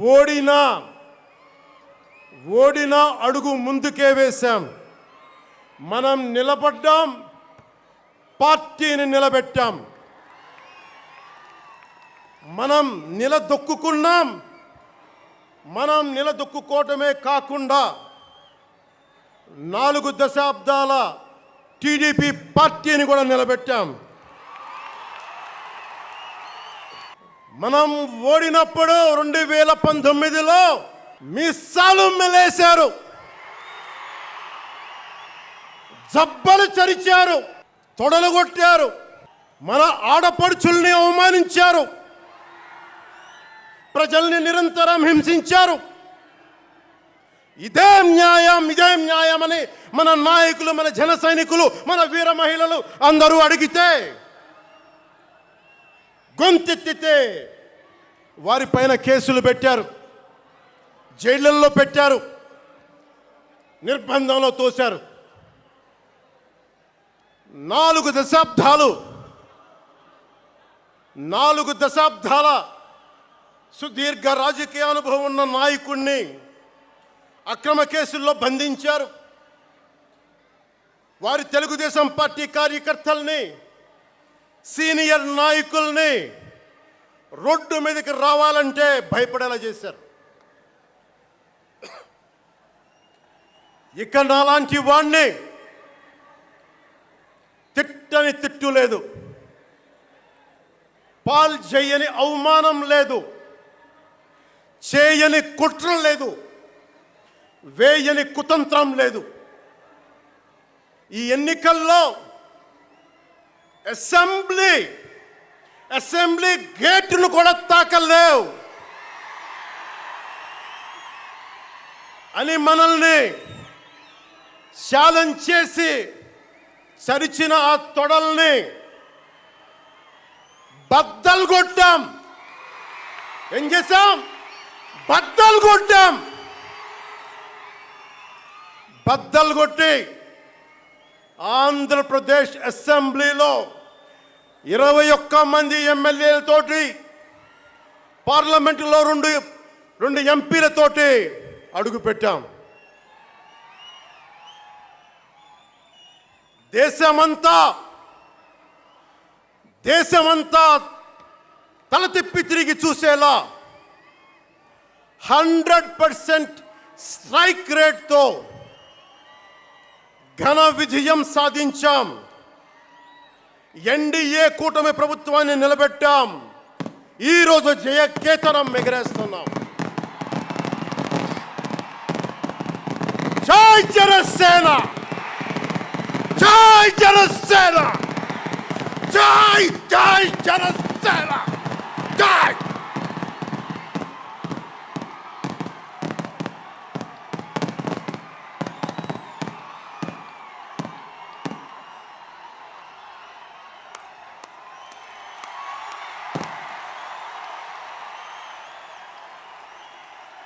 ఓడినా అడుగు ముందుకే వేశాం. మనం నిలబడ్డాం, పార్టీని నిలబెట్టాం. మనం నిలదొక్కుకున్నాం. మనం నిలదొక్కుకోవటమే కాకుండా 4 దశాబ్దాల టీడీపీ పార్టీని కూడా నిలబెట్టాం. మనం ఓడినప్పుడు 2019లో మీసాలు మెలేశారు, జబ్బలు చరిచారు, తొడలు కొట్టారు, మన ఆడపడుచుల్ని అవమానించారు, ప్రజల్ని నిరంతరం హింసించారు. ఇదే న్యాయం అని మన నాయకులు, మన జన సైనికులు, మన వీర మహిళలు అందరూ అడిగితే, గొంతెత్తితే వారిపైన కేసులు పెట్టారు, జైళ్ళల్లో పెట్టారు, నిర్బంధంలో తోశారు. 4 దశాబ్దాల సుదీర్ఘ రాజకీయ అనుభవం ఉన్న నాయకుడిని అక్రమ కేసుల్లో బంధించారు. వారి తెలుగుదేశం పార్టీ కార్యకర్తల్ని, సీనియర్ నాయకుల్ని రోడ్డు మీదకి రావాలంటే భయపడేలా చేశారు. ఇక నాలాంటి వాణ్ణి తిట్టని తిట్టు లేదు, పాల్ చేయని అవమానం లేదు, చేయని కుట్ర లేదు, వేయని కుతంత్రం లేదు. ఈ ఎన్నికల్లో అసెంబ్లీ గేటును కూడా తాకలేవు అని మనల్ని ఛాలెంజ్ చేసి చరిచిన ఆ తొడల్ని బద్దలు కొట్టాం. ఏం చేశాం? బద్దలు కొట్టాం. బద్దలు కొట్టి ఆంధ్రప్రదేశ్ అసెంబ్లీలో 21 మంది ఎమ్మెల్యేలతోటి, పార్లమెంటులో 2 ఎంపీలతోటి అడుగుపెట్టాం. దేశమంతా తల తిప్పి తిరిగి చూసేలా 100% స్ట్రైక్ రేట్తో ఘన విజయం సాధించాం. ఎన్డీఏ కూటమి ప్రభుత్వాన్ని నిలబెట్టాం. ఈరోజు జయకేతనం ఎగరేస్తున్నాం. జై జనసేన, జై జనసేన, జై జనసేన, జై.